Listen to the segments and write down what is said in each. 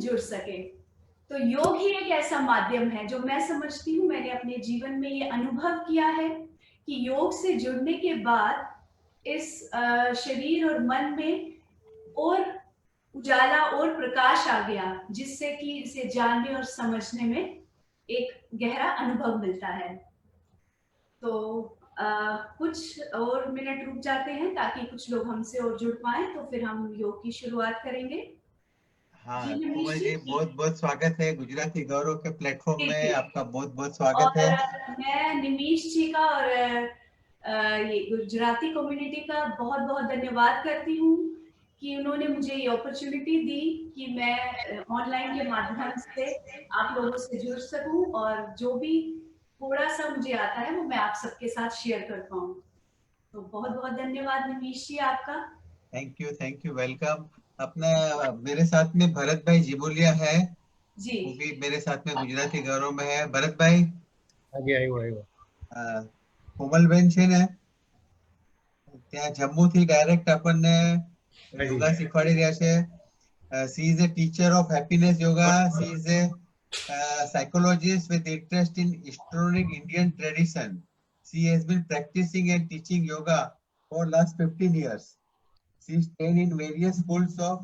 जुड़ सके। तो योग ही एक ऐसा माध्यम है जो मैं समझती हूँ, मैंने अपने जीवन में ये अनुभव किया है कि योग से जुड़ने के बाद इस शरीर और मन में और उजाला और प्रकाश आ गया, जिससे कि इसे जानने और समझने में एक गहरा अनुभव मिलता है। तो कुछ और मिनट रुक जाते हैं ताकि कुछ लोग हमसे और जुड़ पाएं, तो फिर हम योग की शुरुआत करेंगे। जी हाँ मनीष कोमल जी। जी, बहुत बहुत स्वागत है गुजराती गौरव के प्लेटफॉर्म जी में। जी। आपका बहुत बहुत स्वागत और है। मैं निमीश जी का और ये गुजराती कम्युनिटी का बहुत बहुत धन्यवाद करती हूँ कि उन्होंने मुझे ये अपॉर्चुनिटी दी कि मैं ऑनलाइन के माध्यम से आप लोगों से जुड़ सकूं और जो भी थोड़ा सा मुझे आता है वो मैं आप सबके साथ शेयर कर पाऊँ। तो बहुत बहुत धन्यवाद निमीश जी आपका। Thank you, welcome. अपना मेरे साथ में भरत भाई जिबोलिया है, जी वो भी मेरे साथ में गुजराती गौरव में है। भरत भाई, આગે આવ્યો કોમલબેન છે ને, ત્યાં જમ્મુ થી ડાયરેક્ટ આપણને હાજી યોગા શીખવાડી રહ્યા છે. She is a teacher of happiness yoga. She is a psychologist with interest in historic Indian tradition. She has been practicing and teaching yoga for last 15 years. She is trained in various schools of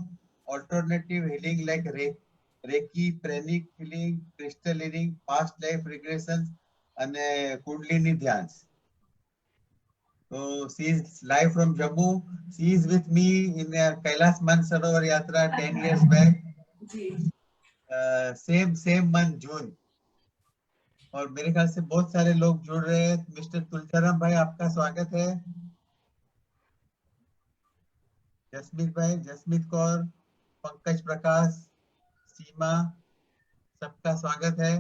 alternative healing like Reiki, pranic healing, crystal healing, past life regressions, and Kundalini Dhyans. So she is live from Jammu. She is with me in Kailash Mansarovar Yatra 10 years back. Ji same month जून। और मेरे ख्याल से बहुत सारे लोग जुड़ रहे हैं। मिस्टर तुलचाराम भाई, आपका स्वागत है। जसमीत भाई, जसमीत कौर, पंकज प्रकाश, सीमा, सबका स्वागत है।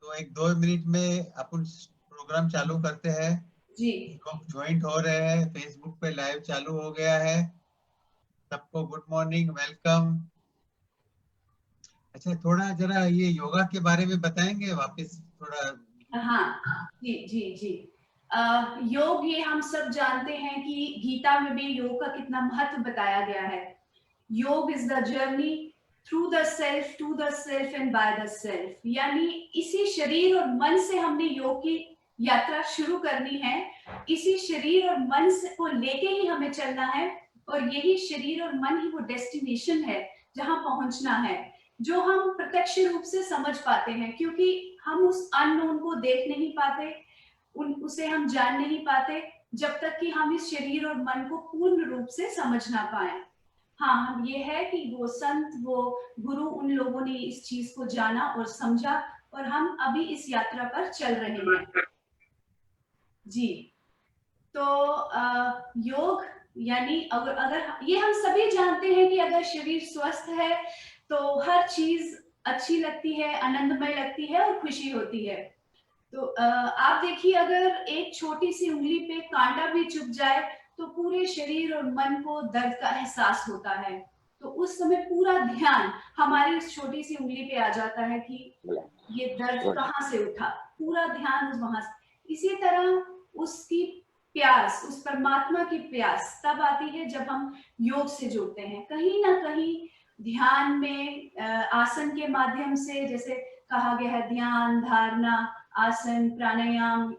तो एक 2 मिनट में अपन प्रोग्राम चालू करते हैं। जी लोग ज्वाइंट हो रहे हैं, फेसबुक पे लाइव चालू हो गया है। सबको गुड मॉर्निंग, वेलकम। अच्छा, थोड़ा जरा ये योगा के बारे में बताएंगे वापस थोड़ा। हाँ जी जी जी। योग, ये हम सब जानते हैं कि गीता में भी योग का कितना महत्व बताया गया है। Yoga is the journey through the self, to the self and by the self. यानी इसी शरीर और मन से हमने योग की यात्रा शुरू करनी है। इसी शरीर और मन से को लेके ही हमें चलना है, और यही शरीर और मन ही वो डेस्टिनेशन है जहां पहुंचना है, जो हम प्रत्यक्ष रूप से समझ पाते हैं, क्योंकि हम उस अननोन को देख नहीं पाते, उसे हम जान नहीं पाते जब तक कि हम इस शरीर और मन को पूर्ण रूप से समझ ना पाए। हाँ, हम ये है कि वो संत, वो गुरु, उन लोगों ने इस चीज को जाना और समझा, और हम अभी इस यात्रा पर चल रहे हैं। जी, तो योग यानी अगर ये हम सभी जानते हैं कि अगर शरीर स्वस्थ है तो हर चीज अच्छी लगती है, आनंदमय लगती है और खुशी होती है। तो आप देखिए, अगर एक छोटी सी उंगली पे कांटा भी चुभ जाए तो पूरे शरीर और मन को दर्द का एहसास होता है। तो उस समय पूरा ध्यान हमारी उस छोटी सी उंगली पे आ जाता है कि ये दर्द कहाँ से उठा, पूरा ध्यान उस वहां से। इसी तरह उसकी प्यास, उस परमात्मा की प्यास तब आती है जब हम योग से जुड़ते हैं। कहीं ना कहीं ध्यान में आसन के माध्यम से, जैसे कहा गया है, ध्यान, धारणा, आसन, प्राणायाम,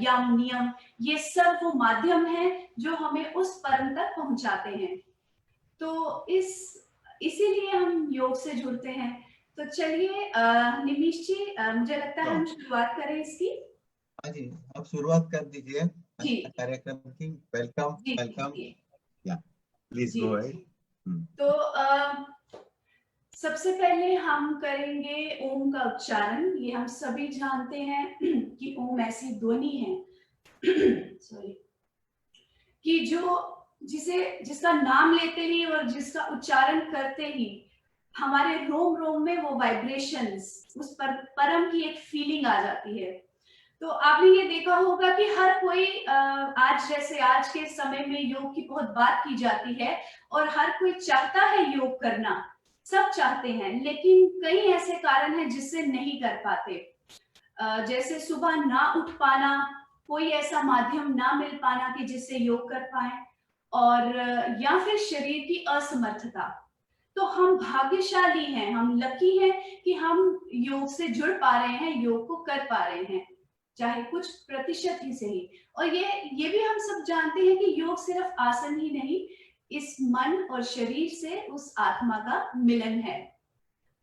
यम, नियम, ये सब वो माध्यम है जो हमें उस परम तक पहुंचाते हैं। तो इसीलिए हम योग से जुड़ते हैं। तो चलिए निमिष जी, मुझे लगता है हम शुरुआत करें इसकी। हाँ जी, आप शुरुआत कर दीजिए जी कार्यक्रम की। वेलकम जी वेलकम, जी या प्लीज जी। Go ahead. तो सबसे पहले हम करेंगे ओम का उच्चारण। ये हम सभी जानते हैं कि ओम ऐसी ध्वनि है सॉरी, कि जिसका नाम लेते ही और जिसका उच्चारण करते ही हमारे रोम रोम में वो वाइब्रेशंस, उस पर परम की एक फीलिंग आ जाती है। तो आपने ये देखा होगा कि हर कोई आज के समय में योग की बहुत बात की जाती है, और हर कोई चाहता है योग करना, सब चाहते हैं, लेकिन कई ऐसे कारण हैं जिससे नहीं कर पाते। जैसे सुबह ना उठ पाना, कोई ऐसा माध्यम ना मिल पाना कि जिससे योग कर पाए, और या फिर शरीर की असमर्थता। तो हम भाग्यशाली हैं, हम लकी हैं कि हम योग से जुड़ पा रहे हैं, योग को कर पा रहे हैं, चाहे कुछ प्रतिशत ही सही। और ये भी हम सब जानते हैं कि योग सिर्फ आसन ही नहीं, इस मन और शरीर से उस आत्मा का मिलन है।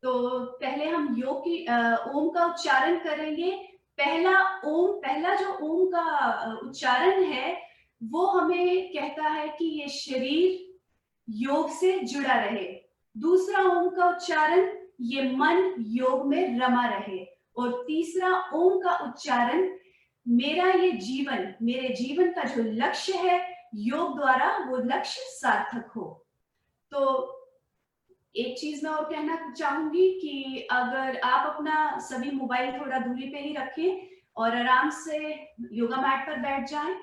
तो पहले हम योग की ओम का उच्चारण करेंगे। पहला जो ओम का उच्चारण है वो हमें कहता है कि ये शरीर योग से जुड़ा रहे। दूसरा ओम का उच्चारण, ये मन योग में रमा रहे। और तीसरा ओम का उच्चारण, मेरे जीवन का जो लक्ष्य है योग द्वारा वो लक्ष्य सार्थक हो। तो एक चीज मैं और कहना चाहूंगी कि अगर आप अपना सभी मोबाइल थोड़ा दूरी पे ही रखें और आराम से योगा मैट पर बैठ जाएं,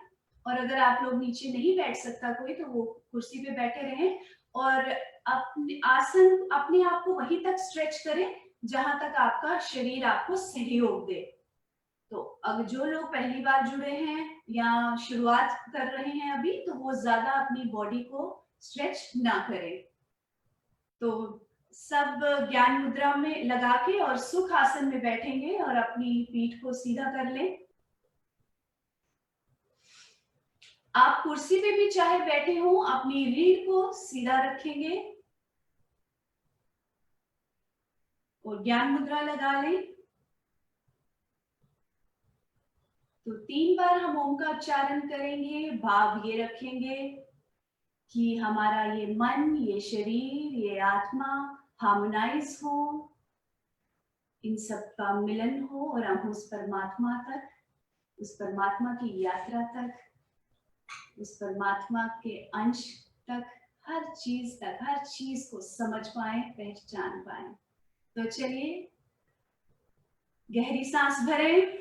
और अगर आप लोग नीचे नहीं बैठ सकता कोई तो वो कुर्सी पे बैठे रहें और अपने आप को वहीं तक स्ट्रेच करें जहां तक आपका शरीर आपको सहयोग दे। तो अगर जो लोग पहली बार जुड़े हैं या शुरुआत कर रहे हैं अभी, तो वो ज्यादा अपनी बॉडी को स्ट्रेच ना करें। तो सब ज्ञान मुद्रा में लगा के और सुख आसन में बैठेंगे और अपनी पीठ को सीधा कर लें। आप कुर्सी पे भी चाहे बैठे हो, अपनी रीढ़ को सीधा रखेंगे और ज्ञान मुद्रा लगा लें। तो 3 बार हम ओम का उच्चारण करेंगे। भाव ये रखेंगे कि हमारा ये मन, ये शरीर, ये आत्मा हार्मोनाइज हो, इन सब का मिलन हो और हम उस परमात्मा तक, उस परमात्मा की यात्रा तक, उस परमात्मा के अंश तक, हर चीज को समझ पाए, पहचान पाए। तो चलिए गहरी सांस भरें।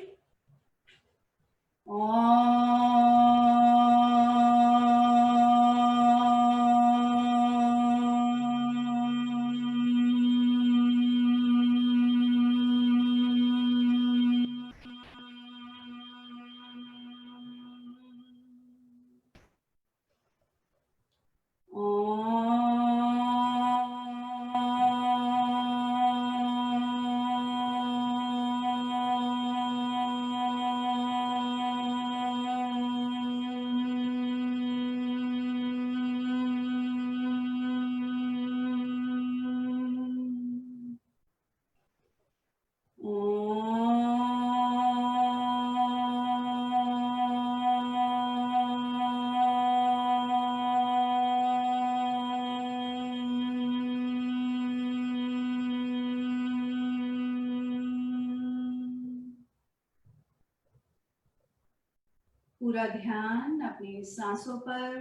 पूरा ध्यान अपनी सांसों पर,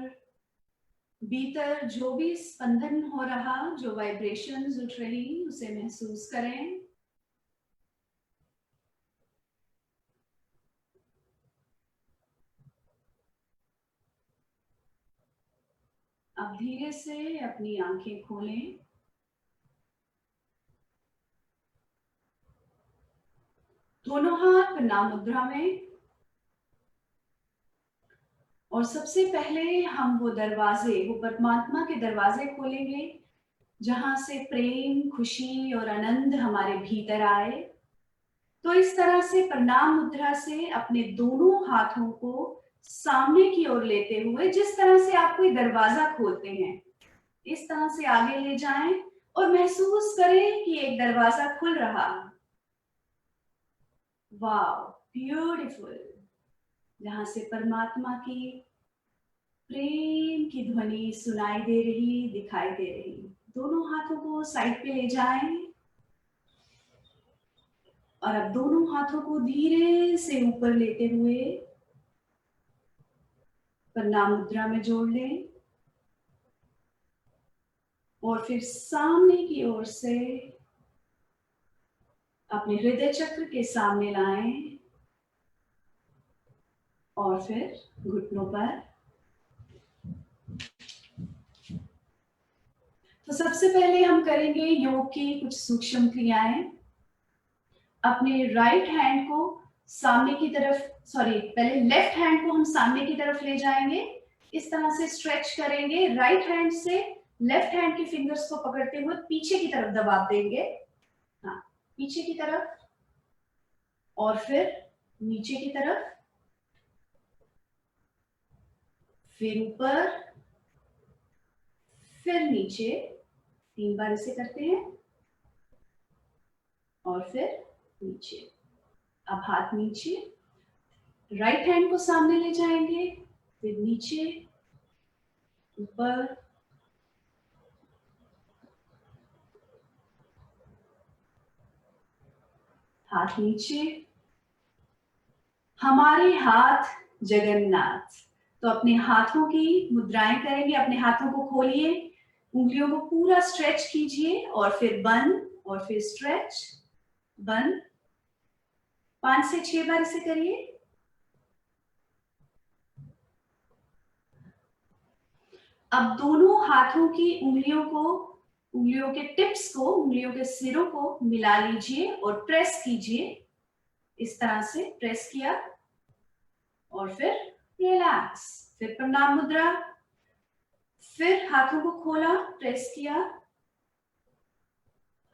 भीतर जो भी स्पंदन हो रहा, जो वाइब्रेशंस उठ रही, उसे महसूस करें। अब धीरे से अपनी आंखें खोलें। दोनों हाथ प्रणाम मुद्रा में। और सबसे पहले हम वो परमात्मा के दरवाजे खोलेंगे जहां से प्रेम, खुशी और आनंद हमारे भीतर आए। तो इस तरह से प्रणाम मुद्रा से अपने दोनों हाथों को सामने की ओर लेते हुए, जिस तरह से आप कोई दरवाजा खोलते हैं, इस तरह से आगे ले जाएं और महसूस करें कि एक दरवाजा खुल रहा। वाव, ब्यूटीफुल। जहां से परमात्मा की प्रेम की ध्वनि सुनाई दे रही, दिखाई दे रही। दोनों हाथों को साइड पे ले जाएं और अब दोनों हाथों को धीरे से ऊपर लेते हुए प्रणाम मुद्रा में जोड़ लें और फिर सामने की ओर से अपने हृदय चक्र के सामने लाएं और फिर घुटनों पर। तो सबसे पहले हम करेंगे योग की कुछ सूक्ष्म क्रियाएं। अपने राइट हैंड को सामने की तरफ, पहले लेफ्ट हैंड को हम सामने की तरफ ले जाएंगे। इस तरह से स्ट्रेच करेंगे। राइट हैंड से लेफ्ट हैंड के फिंगर्स को पकड़ते हुए पीछे की तरफ दबाव देंगे, हाँ पीछे की तरफ, और फिर नीचे की तरफ, फिर ऊपर, फिर नीचे, 3 बार इसे करते हैं, और फिर नीचे। अब हाथ नीचे, राइट हैंड को सामने ले जाएंगे, फिर नीचे, ऊपर, हाथ नीचे। हमारे हाथ जगन्नाथ। तो अपने हाथों की मुद्राएं करेंगे, अपने हाथों को खोलिए, उंगलियों को पूरा स्ट्रेच कीजिए, और फिर बंद, और फिर स्ट्रेच, बंद। 5 से 6 बार इसे करिए। अब दोनों हाथों की उंगलियों को, उंगलियों के टिप्स को, उंगलियों के सिरों को मिला लीजिए और प्रेस कीजिए। इस तरह से प्रेस किया, और फिर रिलैक्स, फिर प्रणाम मुद्रा, फिर हाथों को खोला, प्रेस किया।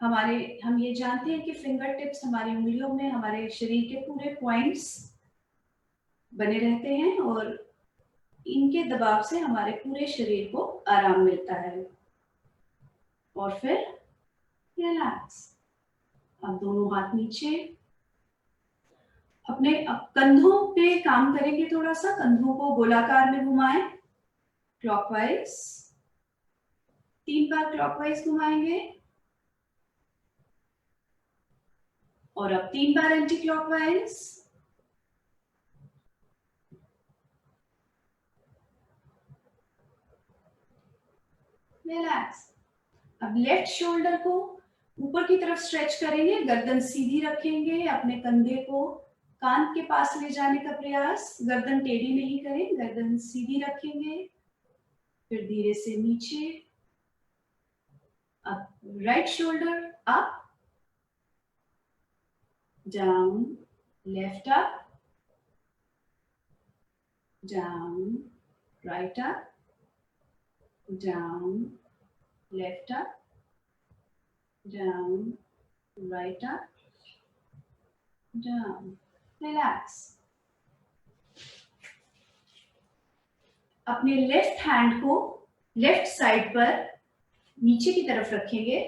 हम ये जानते हैं कि फिंगर टिप्स हमारी उंगलियों में हमारे शरीर के पूरे पॉइंट्स बने रहते हैं, और इनके दबाव से हमारे पूरे शरीर को आराम मिलता है। और फिर रिलैक्स। अब दोनों हाथ नीचे, अपने कंधों पे काम करेंगे, थोड़ा सा कंधों को गोलाकार में घुमाएं, क्लॉकवाइज, 3 बार क्लॉकवाइज घुमाएंगे, और अब 3 बार एंटी क्लॉकवाइज। रिलैक्स। अब लेफ्ट शोल्डर को ऊपर की तरफ स्ट्रेच करेंगे, गर्दन सीधी रखेंगे, अपने कंधे को कान के पास ले जाने का प्रयास, गर्दन टेढ़ी नहीं करें, गर्दन सीधी रखेंगे, फिर धीरे से नीचे। अब right shoulder up, down, left up, down, right up, down, left up, down, right up, down. Relax. अपने लेफ्ट हैंड को लेफ्ट साइड पर नीचे की तरफ रखेंगे,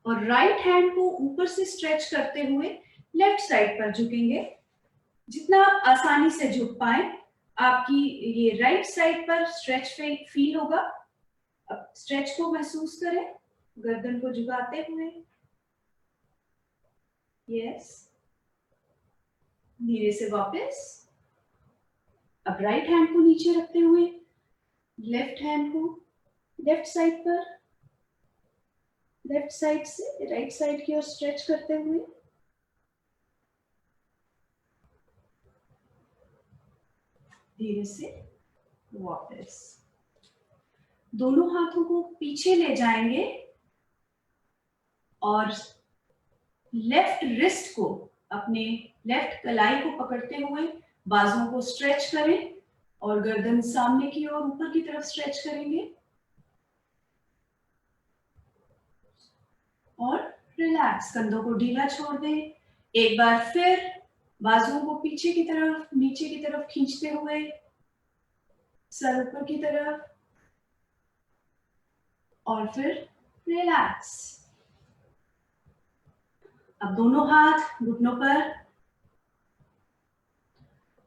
और राइट हैंड को ऊपर से स्ट्रेच करते हुए लेफ्ट साइड पर झुकेंगे। जितना आप आसानी से झुक पाए, आपकी ये राइट साइड पर स्ट्रेच फील होगा। अब स्ट्रेच को महसूस करें, गर्दन को झुकाते हुए, यस, धीरे से वापस। अब राइट हैंड को नीचे रखते हुए लेफ्ट हैंड को लेफ्ट साइड पर, लेफ्ट साइड से राइट साइड की ओर स्ट्रेच करते हुए, धीरे से वापस। दोनों हाथों को पीछे ले जाएंगे, और लेफ्ट रिस्ट को, अपने लेफ्ट कलाई को पकड़ते हुए बाजुओं को स्ट्रेच करें, और गर्दन सामने की ओर ऊपर की तरफ स्ट्रेच करेंगे, और रिलैक्स, कंधों को ढीला छोड़ दें। एक बार फिर बाजुओं को पीछे की तरफ, नीचे की तरफ खींचते हुए, सर ऊपर की तरफ, और फिर रिलैक्स। अब दोनों हाथ घुटनों पर,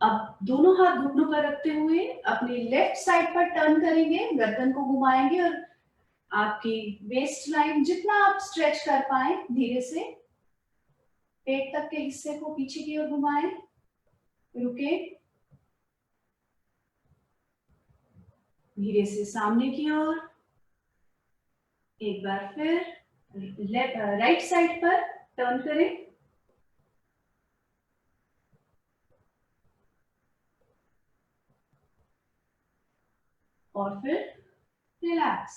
अब दोनों हाथ घुटनों पर रखते हुए अपने लेफ्ट साइड पर टर्न करेंगे, गर्दन को घुमाएंगे, और आपकी वेस्ट लाइन जितना आप स्ट्रेच कर पाए, धीरे से पेट तक के हिस्से को पीछे की ओर घुमाएं, रुके, धीरे से सामने की ओर। एक बार फिर राइट साइड पर टर्न करें, और फिर रिलैक्स।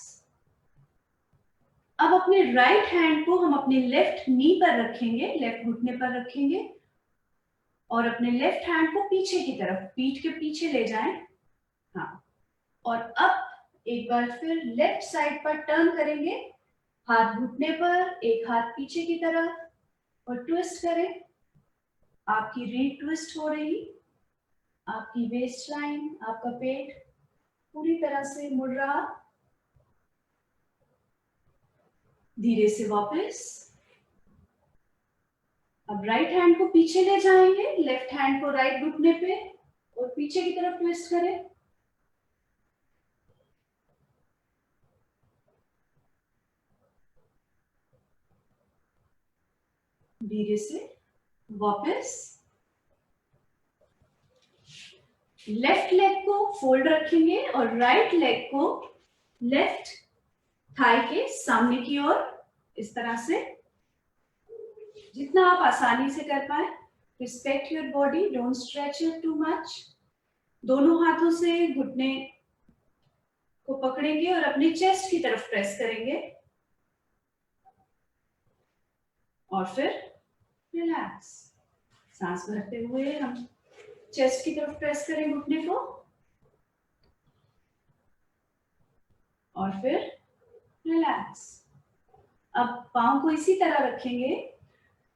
अब अपने राइट हैंड को हम अपने लेफ्ट नी पर रखेंगे, लेफ्ट घुटने पर रखेंगे, और अपने लेफ्ट हैंड को पीछे की तरफ, पीठ के पीछे ले जाएं, हाँ। और अब एक बार फिर लेफ्ट साइड पर टर्न करेंगे, हाथ घुटने पर, एक हाथ पीछे की तरफ और ट्विस्ट करें। आपकी रीढ़ ट्विस्ट हो रही, आपकी वेस्ट लाइन, आपका पेट पूरी तरह से मुड़ रहा। धीरे से वापस। अब राइट हैंड को पीछे ले जाएंगे, लेफ्ट हैंड को राइट घुटने पे और पीछे की तरफ ट्विस्ट करें। धीरे से वापस। लेफ्ट लेग को फोल्ड रखेंगे और राइट लेग को लेफ्ट थाई के सामने की ओर, इस तरह से जितना आप आसानी से कर पाए। Respect your body, don't stretch it too much. दोनों हाथों से घुटने को पकड़ेंगे और अपने चेस्ट की तरफ प्रेस करेंगे और फिर रिलैक्स। सांस भरते हुए हम चेस्ट की तरफ प्रेस करें घुटने को और फिर रिलैक्स। अब पांव को इसी तरह रखेंगे,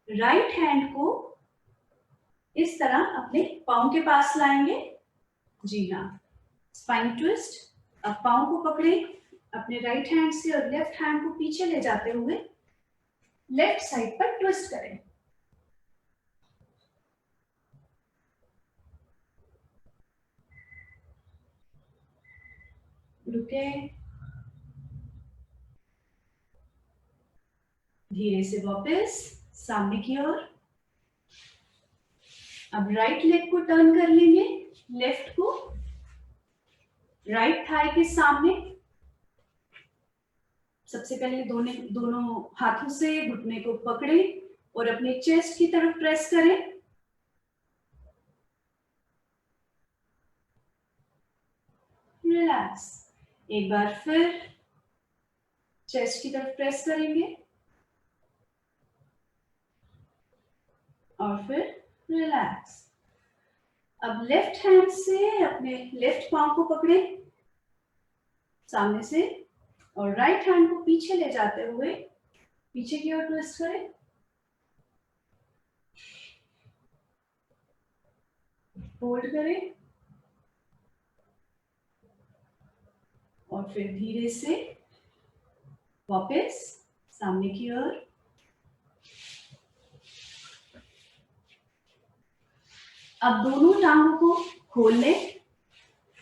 राइट हैंड को इस तरह अपने पांव के पास लाएंगे। जी हाँ, स्पाइन ट्विस्ट। अब पांव को पकड़े अपने राइट हैंड से और लेफ्ट हैंड को पीछे ले जाते हुए लेफ्ट साइड पर ट्विस्ट करें। रुके, धीरे से वापस सामने की ओर। अब राइट लेग को टर्न कर लेंगे, लेफ्ट को राइट थाई के सामने। सबसे पहले दोनों हाथों से घुटने को पकड़े और अपने चेस्ट की तरफ प्रेस करें। रिलैक्स। एक बार फिर चेस्ट की तरफ प्रेस करेंगे और फिर रिलैक्स। अब लेफ्ट हैंड से अपने लेफ्ट पांव को पकड़े सामने से और राइट हैंड को पीछे ले जाते हुए पीछे की ओर ट्विस्ट करें। होल्ड करें और फिर धीरे से वापस सामने की ओर। अब दोनों टांगों को खोल लें,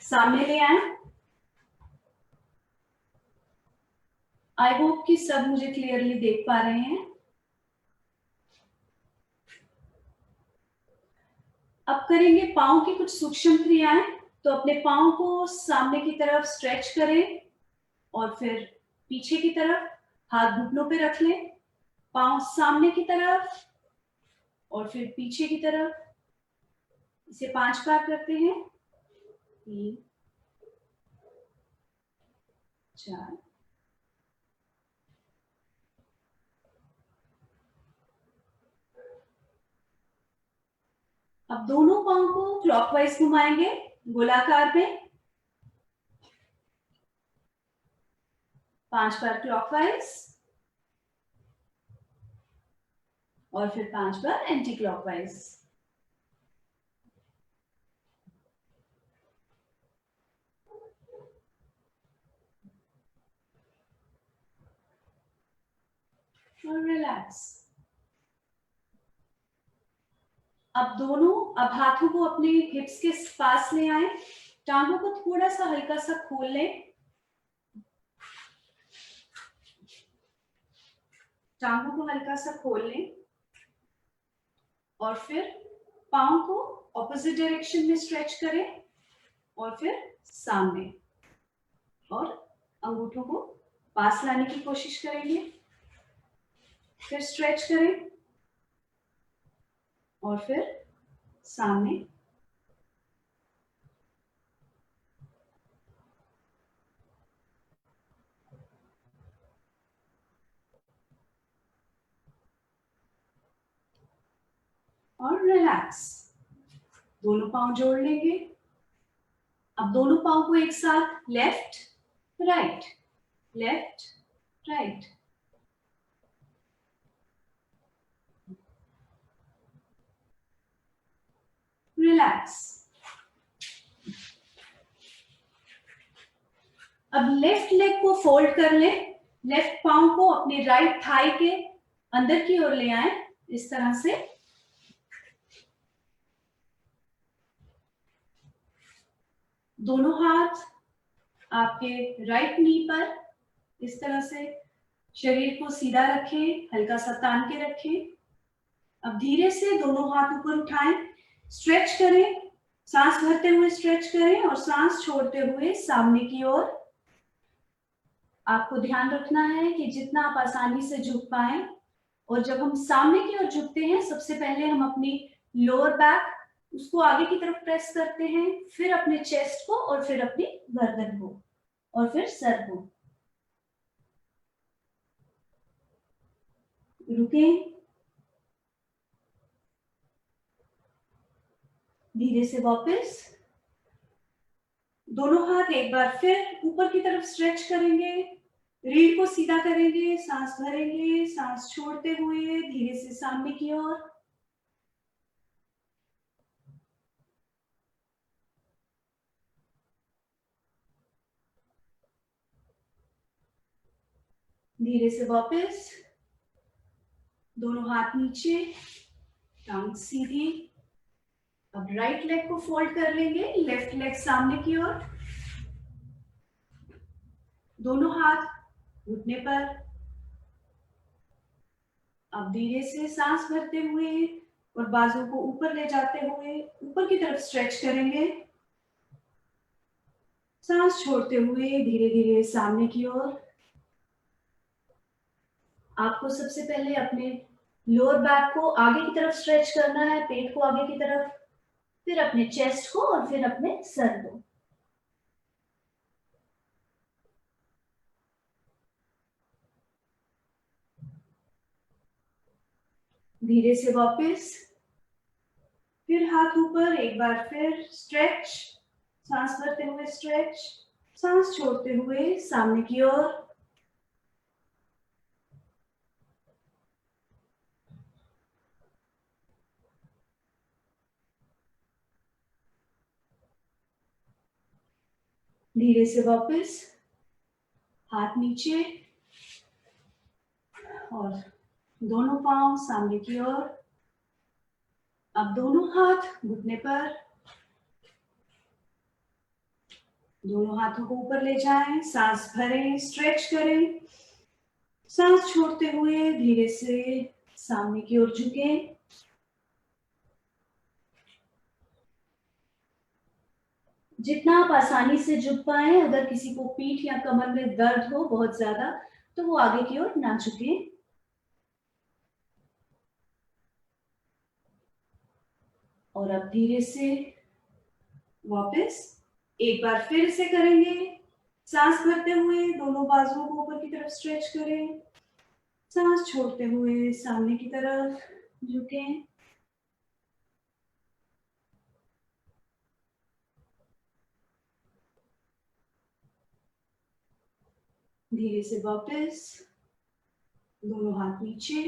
सामने ले आए। आई होप कि सब मुझे क्लियरली देख पा रहे हैं। अब करेंगे पांव की कुछ सूक्ष्म क्रियाएं। तो अपने पांव को सामने की तरफ स्ट्रेच करें और फिर पीछे की तरफ हाथ घुटनों पे रख लें। पांव सामने की तरफ और फिर पीछे की तरफ। इसे 5 बार करते हैं। 3 4 अब दोनों पांव को क्लॉकवाइज घुमाएंगे गोलाकार में। 5 बार क्लॉकवाइज और फिर 5 बार एंटी क्लॉकवाइज। और रिलैक्स। अब हाथों को अपने हिप्स के पास ले आए। टांगों को थोड़ा सा हल्का सा खोल लें। टांगों को हल्का सा खोल लें और फिर पांव को ऑपोजिट डायरेक्शन में स्ट्रेच करें और फिर सामने और अंगूठों को पास लाने की कोशिश करेंगे। फिर स्ट्रेच करें और फिर सामने। और रिलैक्स। दोनों पांव जोड़ लेंगे। अब दोनों पांव को एक साथ left right, left, right. Relax. अब लेफ्ट लेग को फोल्ड कर लें, लेफ्ट पाँव को अपने राइट थाई के अंदर की ओर ले आए, इस तरह से। दोनों हाथ आपके राइट नी पर, इस तरह से शरीर को सीधा रखें, हल्का सा तान के रखें। अब धीरे से दोनों हाथ ऊपर उठाएं, स्ट्रेच करें, सांस भरते हुए स्ट्रेच करें और सांस छोड़ते हुए सामने की ओर। आपको ध्यान रखना है कि जितना आप आसानी से झुक पाए, और जब हम सामने की ओर झुकते हैं, सबसे पहले हम अपनी लोअर बैक उसको आगे की तरफ प्रेस करते हैं, फिर अपने चेस्ट को और फिर अपनी गर्दन को और फिर सर को। रुकें, धीरे से वापस दोनों हाथ एक बार फिर ऊपर की तरफ स्ट्रेच करेंगे, रीढ़ को सीधा करेंगे, सांस भरेंगे, सांस छोड़ते हुए धीरे से सामने की ओर। धीरे से वापस दोनों हाथ नीचे, टांग सीधी। अब राइट लेग को फोल्ड कर लेंगे, लेफ्ट लेग सामने की ओर, दोनों हाथ घुटने पर। अब धीरे से सांस भरते हुए और बाजू को ऊपर ले जाते हुए ऊपर की तरफ स्ट्रेच करेंगे, सांस छोड़ते हुए धीरे धीरे सामने की ओर। आपको सबसे पहले अपने लोअर बैक को आगे की तरफ स्ट्रेच करना है, पेट को आगे की तरफ, फिर अपने चेस्ट को और फिर अपने सर को। धीरे से वापस फिर हाथ ऊपर, एक बार फिर स्ट्रेच, सांस भरते हुए स्ट्रेच, सांस छोड़ते हुए सामने की ओर। धीरे से वापस हाथ नीचे और दोनों पांव सामने की ओर। अब दोनों हाथ घुटने पर, दोनों हाथों को ऊपर ले जाएं, सांस भरें, स्ट्रेच करें, सांस छोड़ते हुए धीरे से सामने की ओर झुकें। जितना आप आसानी से झुक पाए, अगर किसी को पीठ या कमर में दर्द हो बहुत ज्यादा, तो वो आगे की ओर ना झुकें। और अब धीरे से वापस एक बार फिर से करेंगे, सांस भरते हुए दोनों बाजुओं को ऊपर की तरफ स्ट्रेच करें, सांस छोड़ते हुए सामने की तरफ झुकें। धीरे से वापस दोनों हाथ नीचे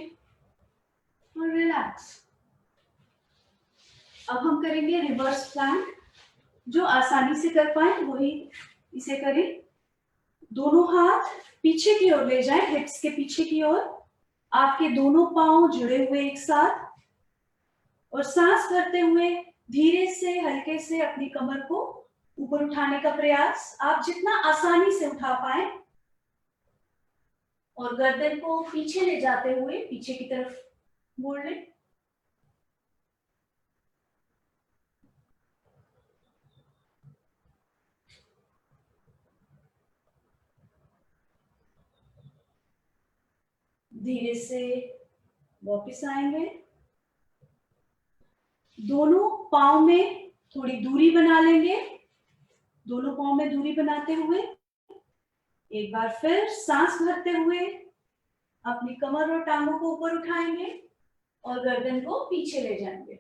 और रिलैक्स। अब हम करेंगे रिवर्स प्लैंक। जो आसानी से कर पाए वही इसे करें। दोनों हाथ पीछे की ओर ले जाएं, हिप्स के पीछे की ओर, आपके दोनों पांव जुड़े हुए एक साथ, और सांस भरते हुए धीरे से हल्के से अपनी कमर को ऊपर उठाने का प्रयास। आप जितना आसानी से उठा पाए, और गर्दन को पीछे ले जाते हुए पीछे की तरफ मोड़ लें। धीरे से वापस आएंगे, दोनों पांव में थोड़ी दूरी बना लेंगे। दोनों पांव में दूरी बनाते हुए एक बार फिर सांस भरते हुए अपनी कमर और टांगों को ऊपर उठाएंगे और गर्दन को पीछे ले जाएंगे।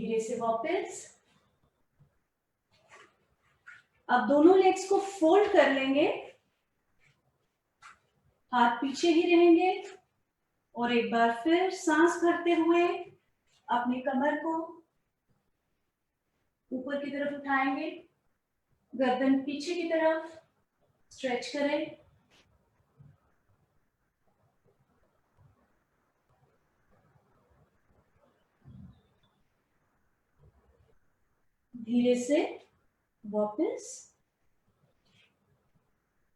धीरे से वापस। अब दोनों लेग्स को फोल्ड कर लेंगे, हाथ पीछे ही रहेंगे और एक बार फिर सांस भरते हुए अपनी कमर को ऊपर की तरफ उठाएंगे, गर्दन पीछे की तरफ स्ट्रेच करें। धीरे से वापस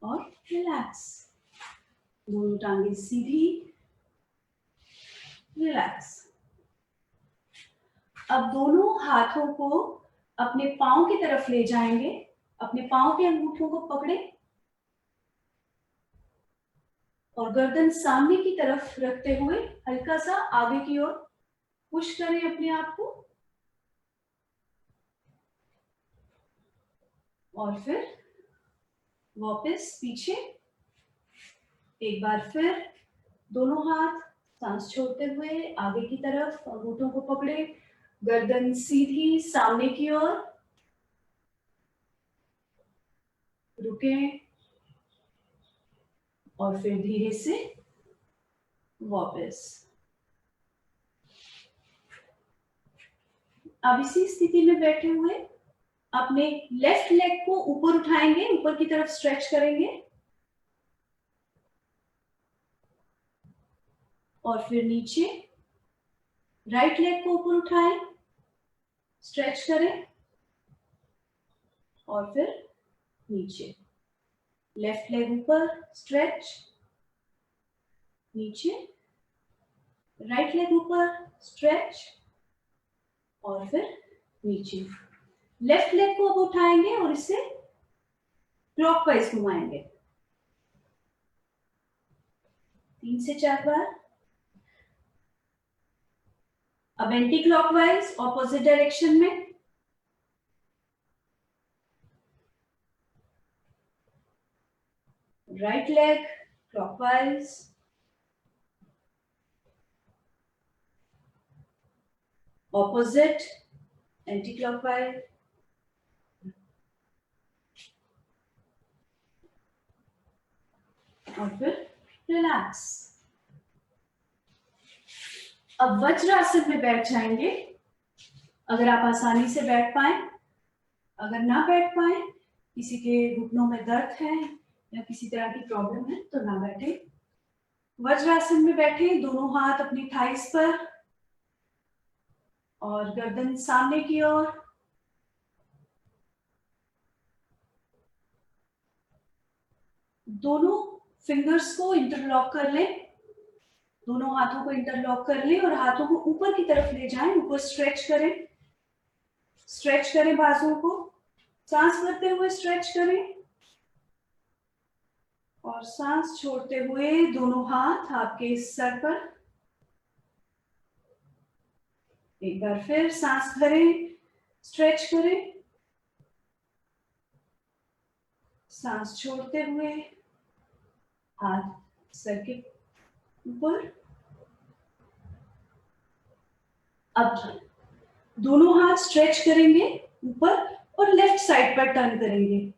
और रिलैक्स। दोनों टांगे सीधी, रिलैक्स। अब दोनों हाथों को अपने पांव की तरफ ले जाएंगे, अपने पांव के अंगूठों को पकड़े और गर्दन सामने की तरफ रखते हुए हल्का सा आगे की ओर पुश करें अपने आप को और फिर वापस पीछे। एक बार फिर दोनों हाथ सांस छोड़ते हुए आगे की तरफ अंगूठों को पकड़े, गर्दन सीधी सामने की ओर, रुकें और फिर धीरे से वापस। अब इसी स्थिति में बैठे हुए अपने लेफ्ट लेग को ऊपर उठाएंगे, ऊपर की तरफ स्ट्रेच करेंगे और फिर नीचे। राइट लेग को ऊपर उठाएं, स्ट्रेच करें और फिर नीचे। लेफ्ट लेग ऊपर, स्ट्रेच, नीचे। राइट लेग ऊपर, स्ट्रेच और फिर नीचे। लेफ्ट लेग को अब उठाएंगे और इसे क्लॉकवाइज घुमाएंगे 3 से 4 बार। अब एंटी क्लॉकवाइज ऑपोजिट डायरेक्शन में। Right leg clockwise, opposite anti clockwise, और फिर रिलैक्स। अब वज्रासन में बैठ जाएंगे। अगर आप आसानी से बैठ पाए, अगर ना बैठ पाए, किसी के घुटनों में दर्द है या किसी तरह की प्रॉब्लम है तो ना बैठे। वज्रासन में बैठे, दोनों हाथ अपनी थाइस पर और गर्दन सामने की ओर। दोनों फिंगर्स को इंटरलॉक कर लें, दोनों हाथों को इंटरलॉक कर लें और हाथों को ऊपर की तरफ ले जाएं, ऊपर स्ट्रेच करें। स्ट्रेच करें बाजुओं को, सांस भरते हुए स्ट्रेच करें और सांस छोड़ते हुए दोनों हाथ आपके सर पर। एक बार फिर सांस भरें, स्ट्रेच करें, सांस छोड़ते हुए हाथ सर के ऊपर। अब दोनों हाथ स्ट्रेच करेंगे ऊपर और लेफ्ट साइड पर टर्न करेंगे।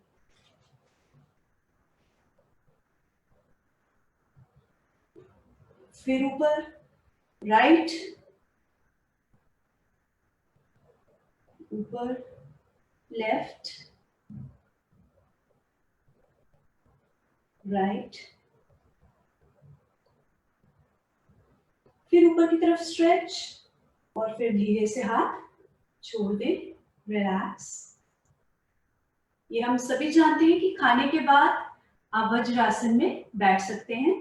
फिर ऊपर, राइट, ऊपर, लेफ्ट, राइट, फिर ऊपर की तरफ स्ट्रेच और फिर धीरे से हाथ छोड़ दें, रिलैक्स। ये हम सभी जानते हैं कि खाने के बाद आप वज्रासन में बैठ सकते हैं।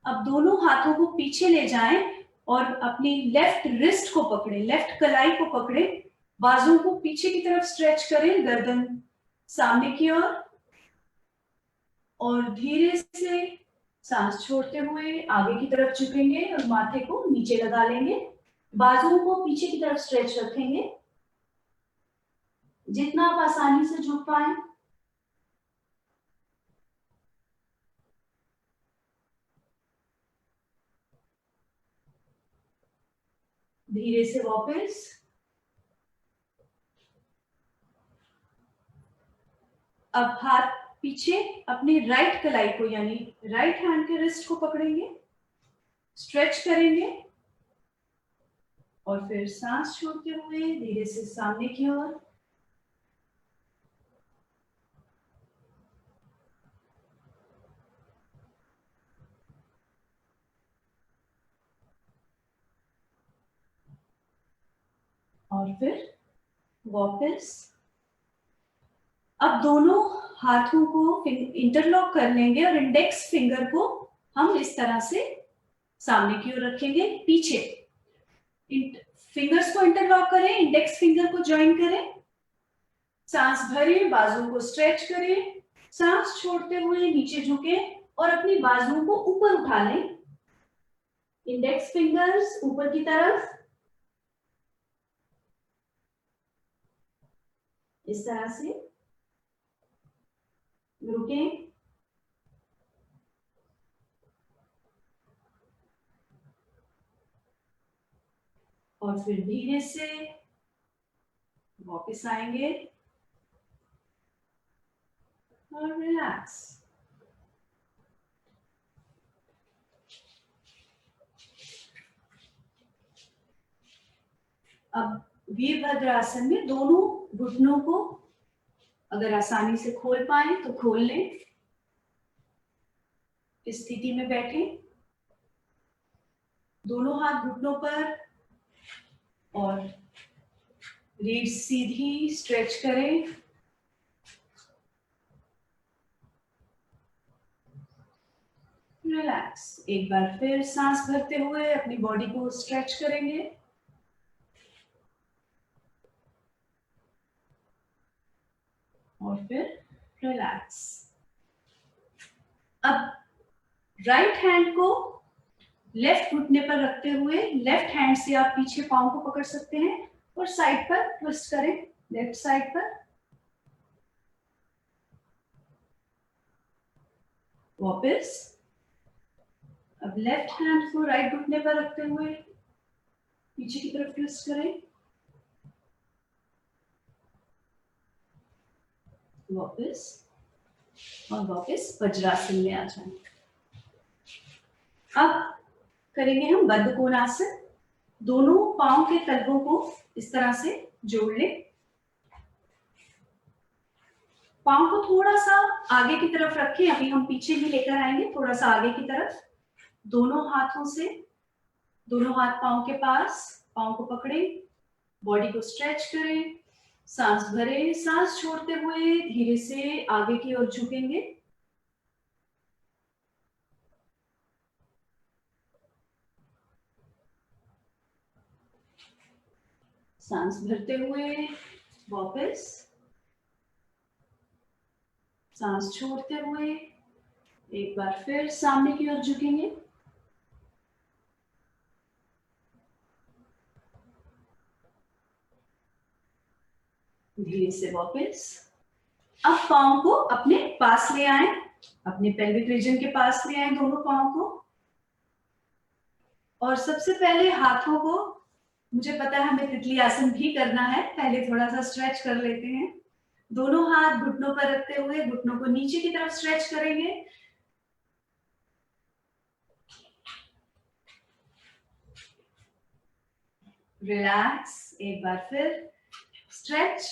अब दोनों हाथों को पीछे ले जाएं और अपनी लेफ्ट रिस्ट को पकड़े, लेफ्ट कलाई को पकड़े, बाजुओं को पीछे की तरफ स्ट्रेच करें, गर्दन सामने की ओर और धीरे से सांस छोड़ते हुए आगे की तरफ झुकेंगे और माथे को नीचे लगा लेंगे। बाजुओं को पीछे की तरफ स्ट्रेच रखेंगे, जितना आप आसानी से झुक पाए। धीरे से वापस। अब हाथ पीछे, अपने राइट कलाई को यानी राइट हैंड के रिस्ट को पकड़ेंगे, स्ट्रेच करेंगे और फिर सांस छोड़ते हुए धीरे से सामने की ओर। और फिर वापस। अब दोनों हाथों को इंटरलॉक कर लेंगे और इंडेक्स फिंगर को हम इस तरह से सामने की ओर रखेंगे, पीछे। फिंगर्स को इंटरलॉक करें, इंडेक्स फिंगर को ज्वाइन करें, सांस भरें, बाजुओं को स्ट्रेच करें, सांस छोड़ते हुए नीचे झुकें और अपनी बाजुओं को ऊपर उठा लें। इंडेक्स फिंगर्स ऊपर की तरफ, इस तरह से रुकें। और फिर धीरे से वापस आएंगे और रिलैक्स। अब वीरभद्रासन में दोनों घुटनों को अगर आसानी से खोल पाए तो खोल लें। इस स्थिति में बैठें, दोनों हाथ घुटनों पर और रीढ़ सीधी, स्ट्रेच करें। रिलैक्स। एक बार फिर सांस भरते हुए अपनी बॉडी को स्ट्रेच करेंगे और फिर रिलैक्स। अब राइट हैंड को लेफ्ट घुटने पर रखते हुए लेफ्ट हैंड से आप पीछे पांव को पकड़ सकते हैं और साइड पर ट्विस्ट करें, लेफ्ट साइड पर। वापस। अब लेफ्ट हैंड को राइट घुटने पर रखते हुए पीछे की तरफ ट्विस्ट करें, वापस और वापस वज्रासन में आ जाएं। अब करेंगे हम बद्ध कोणासन। दोनों पांव के तलवों को इस तरह से जोड़ लें। पांव को थोड़ा सा आगे की तरफ रखें, अभी हम पीछे भी लेकर आएंगे, थोड़ा सा आगे की तरफ। दोनों हाथों से, दोनों हाथ पांव के पास, पांव को पकड़ें, बॉडी को स्ट्रेच करें, सांस भरें, सांस छोड़ते हुए धीरे से आगे की ओर झुकेंगे। सांस भरते हुए वापस, सांस छोड़ते हुए एक बार फिर सामने की ओर झुकेंगे। धीरे से वापस। अब पांव को अपने पास ले आए, अपने पेल्विक रीजन के पास ले आए दोनों पांव को। और सबसे पहले हाथों को, मुझे पता है हमें तितली आसन भी करना है, पहले थोड़ा सा स्ट्रेच कर लेते हैं। दोनों हाथ घुटनों पर रखते हुए घुटनों को नीचे की तरफ स्ट्रेच करेंगे। रिलैक्स। एक बार फिर स्ट्रेच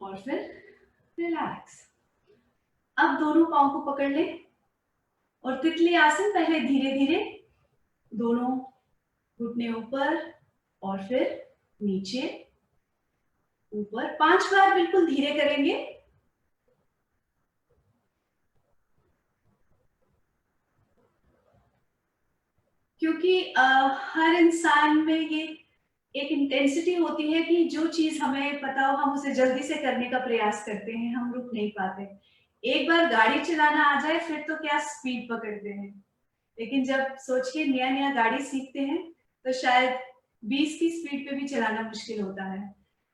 और फिर रिलैक्स। अब दोनों पांव को पकड़ लें और तितली आसन पहले धीरे धीरे, दोनों घुटने ऊपर और फिर नीचे, ऊपर। 5 बार बिल्कुल धीरे करेंगे। क्योंकि हर इंसान में ये एक इंटेंसिटी होती है कि जो चीज हमें पता हो हम उसे जल्दी से करने का प्रयास करते हैं, हम रुक नहीं पाते। एक बार गाड़ी चलाना आ जाए फिर तो क्या स्पीड पकड़ते हैं, लेकिन जब सोचिए नया नया गाड़ी सीखते हैं तो शायद 20 की स्पीड पे भी चलाना मुश्किल होता है।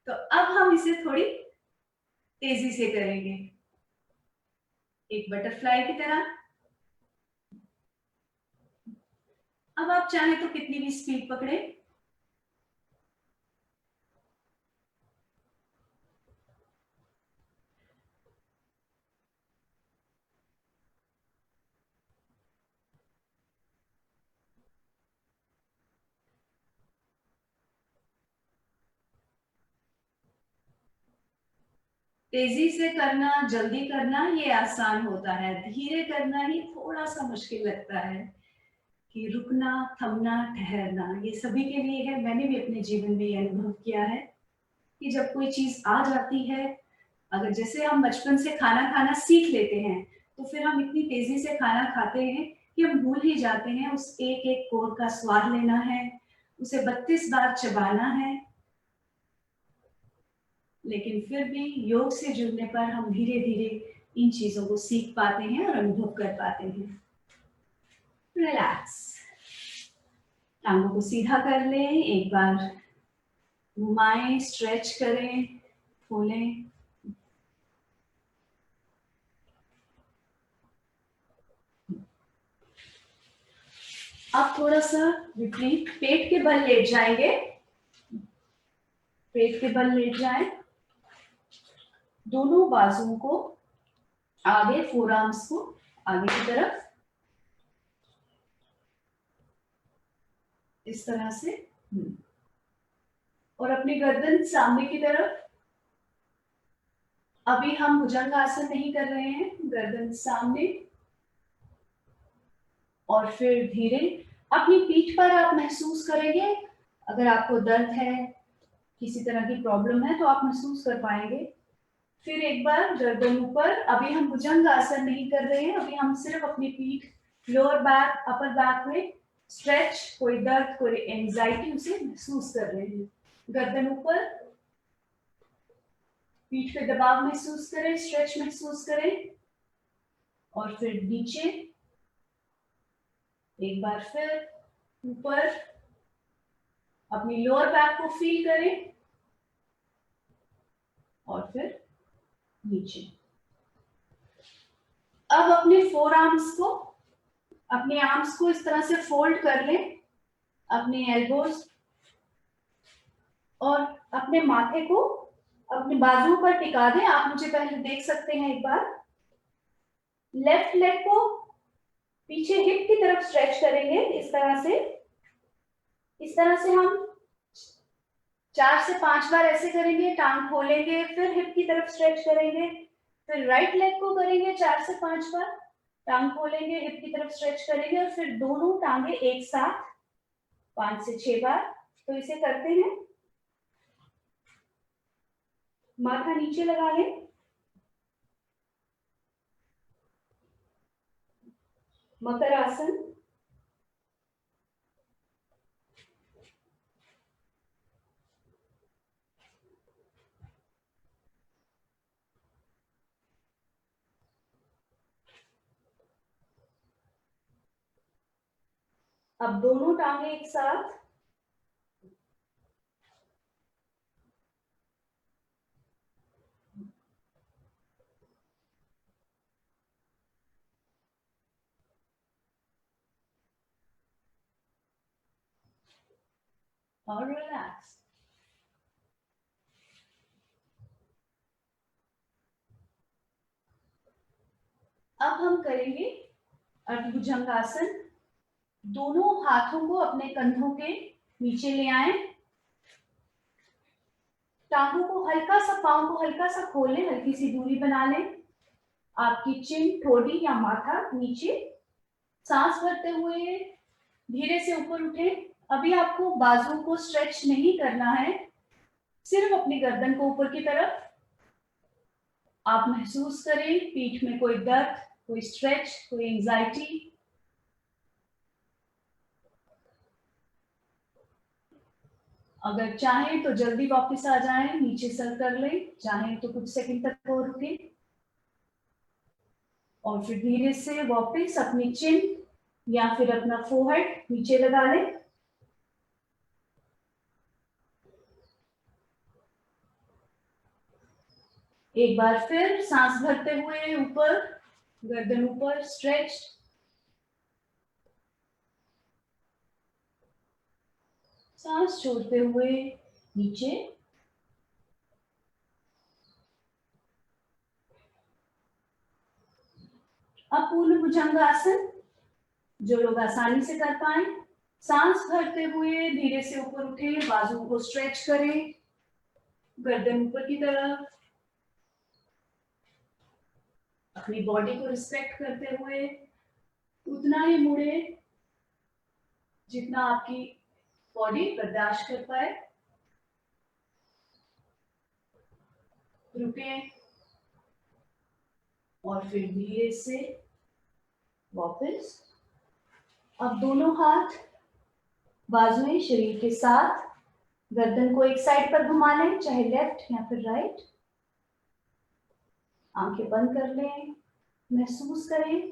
तो अब हम इसे थोड़ी तेजी से करेंगे, एक बटरफ्लाई की तरह। अब आप चाहें तो कितनी भी स्पीड पकड़े। तेजी से करना, जल्दी करना ये आसान होता है, धीरे करना ही थोड़ा सा मुश्किल लगता है। कि रुकना, थमना, ठहरना, ये सभी के लिए है। मैंने भी अपने जीवन में ये अनुभव किया है कि जब कोई चीज आ जाती है, अगर जैसे हम बचपन से खाना खाना सीख लेते हैं, तो फिर हम इतनी तेजी से खाना खाते हैं कि हम भूल ही जाते हैं उस एक एक कोर का स्वाद लेना है, उसे 32 बार चबाना है। लेकिन फिर भी योग से जुड़ने पर हम धीरे धीरे इन चीजों को सीख पाते हैं और अनुभव कर पाते हैं। रिलैक्स, टांगों को सीधा कर लें, एक बार घुमाएं, स्ट्रेच करें, खोलें। अब थोड़ा सा विपरीत, पेट के बल लेट जाएंगे, पेट के बल लेट जाएं, दोनों बाजुओं को आगे, फोर आर्म्स को आगे की तरफ, इस तरह से, और अपनी गर्दन सामने की तरफ। अभी हम भुजंगासन नहीं कर रहे हैं, गर्दन सामने, और फिर धीरे अपनी पीठ पर आप महसूस करेंगे, अगर आपको दर्द है, किसी तरह की प्रॉब्लम है तो आप महसूस कर पाएंगे। फिर एक बार गर्दन ऊपर, अभी हम भुजंग आसन नहीं कर रहे हैं, अभी हम सिर्फ अपनी पीठ, लोअर बैक, अपर बैक में स्ट्रेच, कोई दर्द, कोई एंजाइटी, उसे महसूस कर रहे हैं। गर्दन ऊपर, पीठ पे दबाव महसूस करें, स्ट्रेच महसूस करें, और फिर नीचे, एक बार फिर ऊपर, अपनी लोअर बैक को फील करें, और फिर नीचे। अब अपने फोर आर्म्स को, अपने आर्म्स को इस तरह से फोल्ड कर लें, अपने एल्बोज और अपने माथे को अपने बाजुओं पर टिका दें। आप मुझे पहले देख सकते हैं एक बार। लेफ्ट लेग को पीछे हिप की तरफ स्ट्रेच करेंगे, इस तरह से। इस तरह से हम 4 से 5 बार ऐसे करेंगे, टांग खोलेंगे, फिर हिप की तरफ स्ट्रेच करेंगे, फिर राइट लेग को करेंगे 4 से 5 बार, टांग खोलेंगे, हिप की तरफ स्ट्रेच करेंगे, और फिर दोनों टांगे एक साथ 5 से 6 बार। तो इसे करते हैं, माथा नीचे लगा लें, मकर आसन। अब दोनों टांगे एक साथ, और रिलैक्स। अब हम करेंगे अर्धभुजंगासन। दोनों हाथों को अपने कंधों के नीचे ले आए, टांगों को हल्का सा, पांव को हल्का सा खोलें, हल्की सी दूरी बना लें। आपकी चिन, ठोड़ी या माथा नीचे, सांस भरते हुए धीरे से ऊपर उठें। अभी आपको बाजुओं को स्ट्रेच नहीं करना है, सिर्फ अपनी गर्दन को ऊपर की तरफ। आप महसूस करें पीठ में कोई दर्द, कोई स्ट्रेच, कोई एंजाइटी। अगर चाहें तो जल्दी वापस आ जाएं, नीचे सर कर लें, चाहें तो कुछ सेकंड तक और रुकें, और फिर धीरे से वापस अपनी चिन या फिर अपना फोरहेड नीचे लगा लें। एक बार फिर सांस भरते हुए ऊपर, गर्दन ऊपर, स्ट्रेच, सांस छोड़ते हुए नीचे। अब पूर्ण भुजंगासन, जो लोग आसानी से कर पाए, सांस भरते हुए धीरे से ऊपर उठे, बाजू को स्ट्रेच करें, गर्दन ऊपर की तरफ, अपनी बॉडी को रिस्पेक्ट करते हुए उतना ही मुड़े जितना आपकी बॉडी बर्दाश्त कर पाए। रुके और फिर धीरे से वापस। अब दोनों हाथ बाजुएं शरीर के साथ, गर्दन को एक साइड पर घुमा लें, चाहे लेफ्ट या फिर राइट। आंखें बंद कर लें, महसूस करें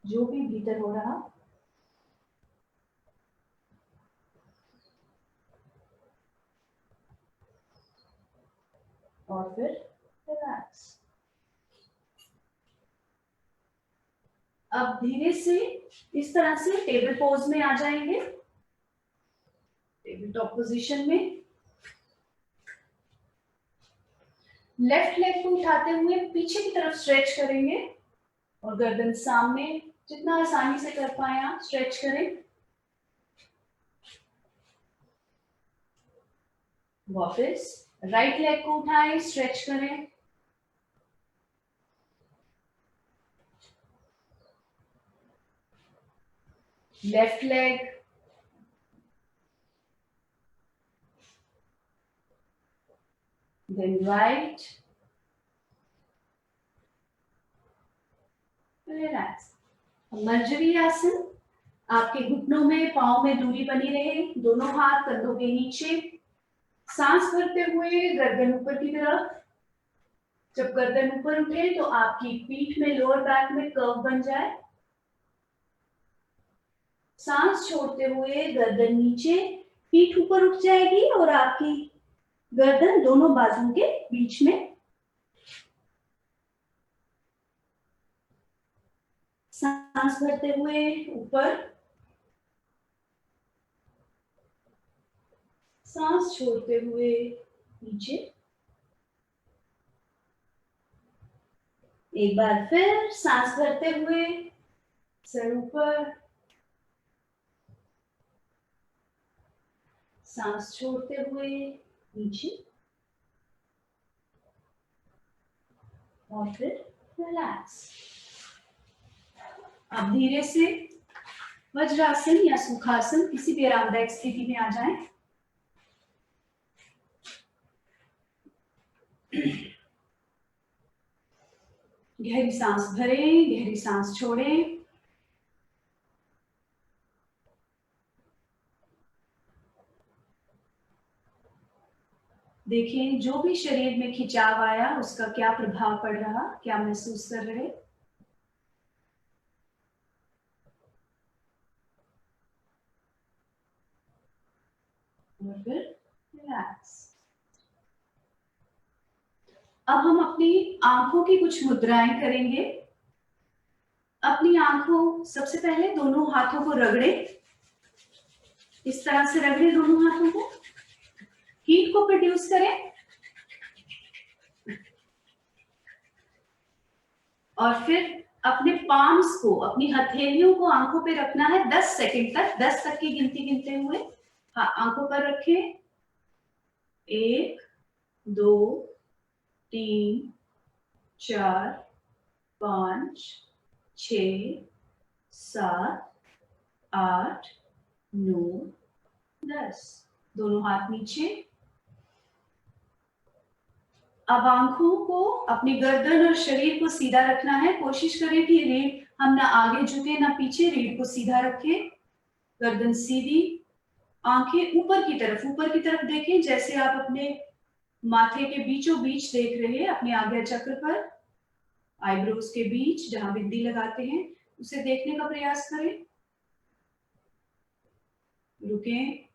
जो भी भीतर हो रहा। और फिर रिलैक्स। अब धीरे से इस तरह से टेबल पोज में आ जाएंगे, टेबल टॉप पोजीशन में। लेफ्ट लेग को उठाते हुए पीछे की तरफ स्ट्रेच करेंगे और गर्दन सामने, जितना आसानी से कर पाए आप स्ट्रेच करें। वापस राइट लेग को उठाएं, स्ट्रेच करें। Left leg, then right, relax। मर्जरी आसन, आपके घुटनों में, पाँव में दूरी बनी रहे, दोनों हाथ कंधों के नीचे, सांस भरते हुए गर्दन ऊपर की तरफ। जब गर्दन ऊपर उठे तो आपकी पीठ में, लोअर बैक में कर्व बन जाए। सांस छोड़ते हुए गर्दन नीचे, पीठ ऊपर उठ जाएगी और आपकी गर्दन दोनों बाजुओं के बीच में। सांस भरते हुए ऊपर, सांस छोड़ते हुए नीचे। एक बार फिर सांस भरते हुए सर ऊपर, सांस छोड़ते हुए नीचे और फिर रिलैक्स। अब धीरे से वज्रासन या सुखासन, किसी भी आरामदायक स्थिति में आ जाएं। गहरी सांस भरें, गहरी सांस छोड़ें। देखें जो भी शरीर में खिंचाव आया उसका क्या प्रभाव पड़ रहा, क्या महसूस कर रहे। और फिर रिलैक्स। अब हम अपनी आंखों की कुछ मुद्राएं करेंगे। अपनी आंखों, सबसे पहले दोनों हाथों को रगड़ें, इस तरह से रगड़ें दोनों हाथों को, हीट को प्रोड्यूस करें और फिर अपने पाम्स को, अपनी हथेलियों को आंखों पे रखना है 10 सेकंड तक। 10 तक की गिनती गिनते हुए आंखों पर रखें। 1 2 3 4 5 6 7 8 9 10। दोनों हाथ नीचे। अब आंखों को, अपनी गर्दन और शरीर को सीधा रखना है। कोशिश करें कि रीढ़ हम ना आगे झुके ना पीछे, रीढ़ को सीधा रखें, गर्दन सीधी, आंखें ऊपर की तरफ देखें, जैसे आप अपने माथे के बीचों बीच देख रहे हैं, अपने आज्ञा चक्र पर, आईब्रोज के बीच जहां बिंदी लगाते हैं, उसे देखने का प्रयास करें। रुकें,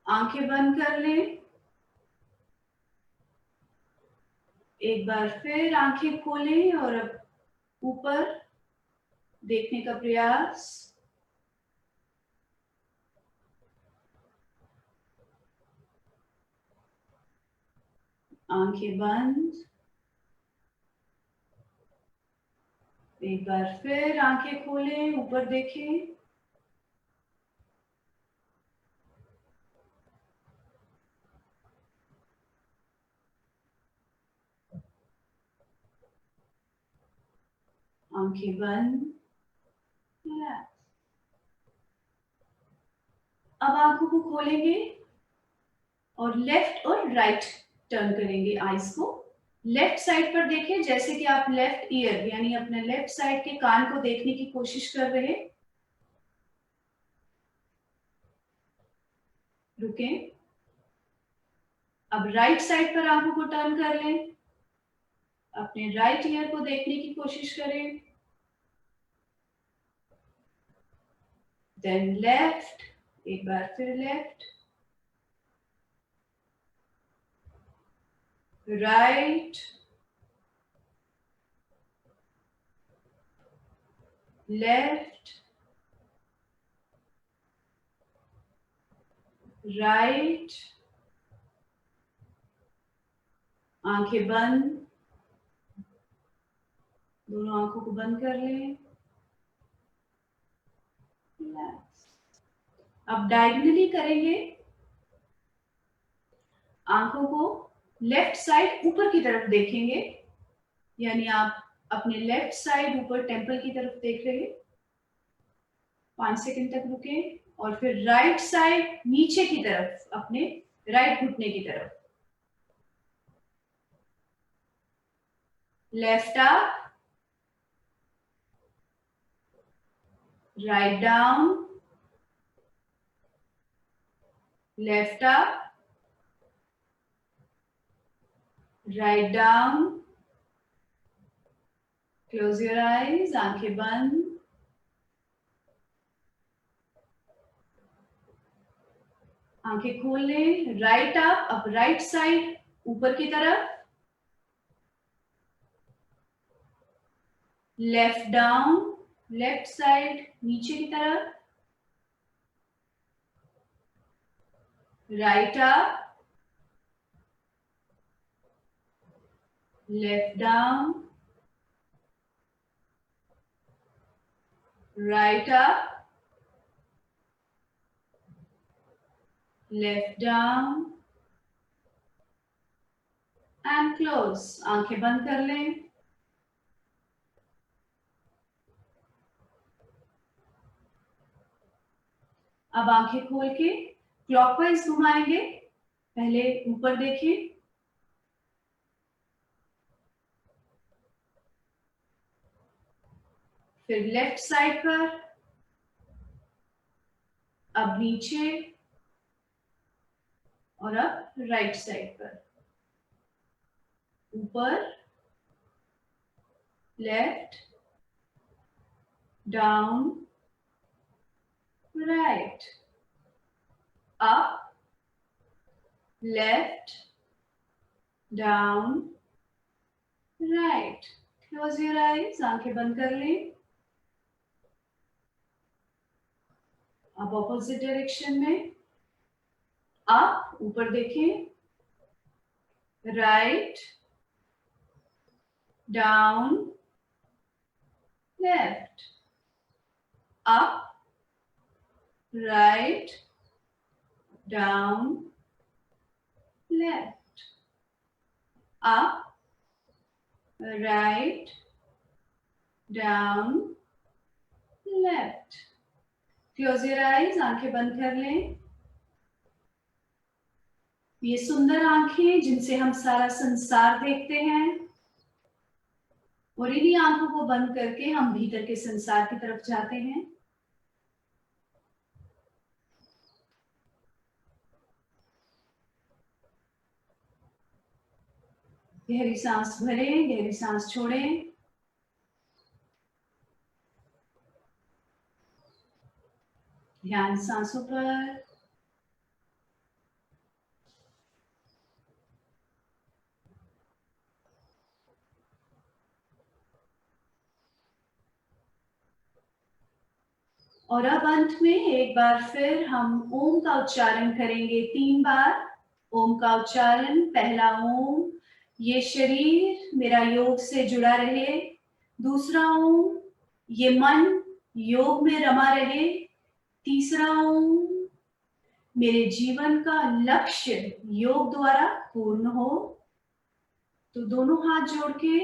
आंखें बंद कर लें। एक बार फिर आंखें खोलें और अब ऊपर देखने का प्रयास। आंखें बंद। एक बार फिर आंखें खोलें, ऊपर देखें। आंखें बंद। अब आंखों को खोलेंगे और लेफ्ट और राइट टर्न करेंगे आईज को। लेफ्ट साइड पर देखें, जैसे कि आप लेफ्ट ईयर यानी अपने लेफ्ट साइड के कान को देखने की कोशिश कर रहे हैं। रुकें। अब राइट साइड पर आंखों को टर्न कर लें, अपने राइट ईयर को देखने की कोशिश करें। देन लेफ्ट, एक बार फिर लेफ्ट, राइट, लेफ्ट, राइट। आंखें बंद, दोनों आंखों को बंद कर लें। अब डायगोनली करेंगे। आंखों को लेफ्ट साइड ऊपर की तरफ देखेंगे, यानी आप अपने लेफ्ट साइड ऊपर टेम्पल की तरफ देख रहे हैं। 5 सेकंड तक रुकें और फिर राइट साइड नीचे की तरफ, अपने राइट घुटने की तरफ। Left up, write down, left up, write down. Close your eyes, आंखें बंद। आंखें खोल लें। राइट अप, अब राइट साइड ऊपर की तरफ। लेफ्ट डाउन, लेफ्ट साइड नीचे की तरफ। Right up, left down, right up, left down and close. आंखें बंद कर लें। अब आंखें खोल के क्लॉकवाइज घुमाएंगे। पहले ऊपर देखें, फिर लेफ्ट साइड पर, अब नीचे और अब राइट साइड पर। ऊपर, left, down, right, up, left, down, right. Close your eyes, आंखें बंद कर लें। अब ऑपोजिट डायरेक्शन में अप, ऊपर देखें, right, down, left, up, right, down, left, up, right, down, left. Close your eyes, आंखें बंद कर लें। ये सुंदर आंखें जिनसे हम सारा संसार देखते हैं, और इन्हीं आंखों को बंद करके हम भीतर के संसार की तरफ जाते हैं। गहरी सांस भरें, गहरी सांस छोड़ें। ध्यान सांसों पर। और अब अंत में एक बार फिर हम ओम का उच्चारण करेंगे 3 बार। ओम का उच्चारण, पहला ओम, ये शरीर मेरा योग से जुड़ा रहे। दूसरा ओम, ये मन योग में रमा रहे। तीसरा ओम, मेरे जीवन का लक्ष्य योग द्वारा पूर्ण हो। तो दोनों हाथ जोड़ के,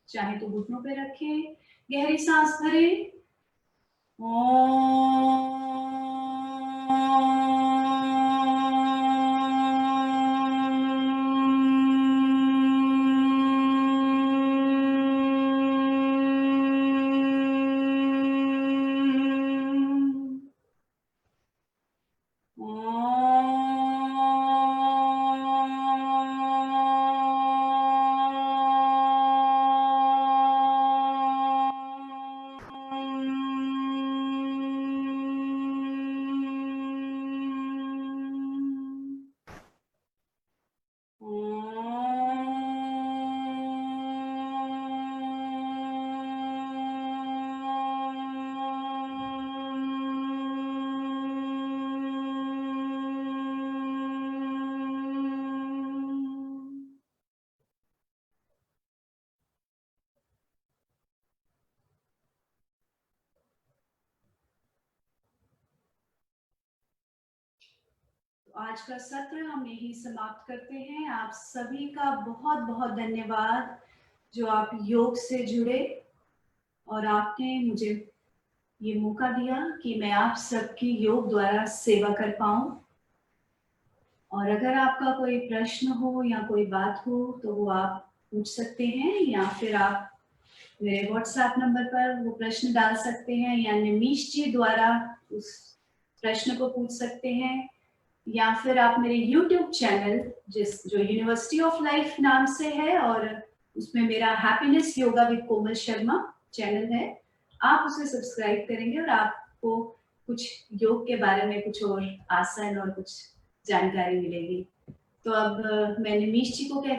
चाहे तो घुटनों पे रखें, गहरी सांस भरें। आज का सत्र हम यही समाप्त करते हैं। आप सभी का बहुत बहुत धन्यवाद जो आप योग से जुड़े और आपने मुझे ये मौका दिया कि मैं आप सबकी योग द्वारा सेवा कर पाऊं। और अगर आपका कोई प्रश्न हो या कोई बात हो तो वो आप पूछ सकते हैं, या फिर आप मेरे व्हाट्सएप नंबर पर वो प्रश्न डाल सकते हैं, या निमीश जी द्वारा उस प्रश्न को पूछ सकते हैं, या फिर आप मेरे YouTube चैनल जो यूनिवर्सिटी ऑफ लाइफ नाम से है और उसमें मेरा happiness yoga with Komal Sharma channel है, आप उसे सब्सक्राइब करेंगे और आपको कुछ योग के बारे में कुछ और आसन और कुछ जानकारी मिलेगी। तो अब मैं निमीश जी को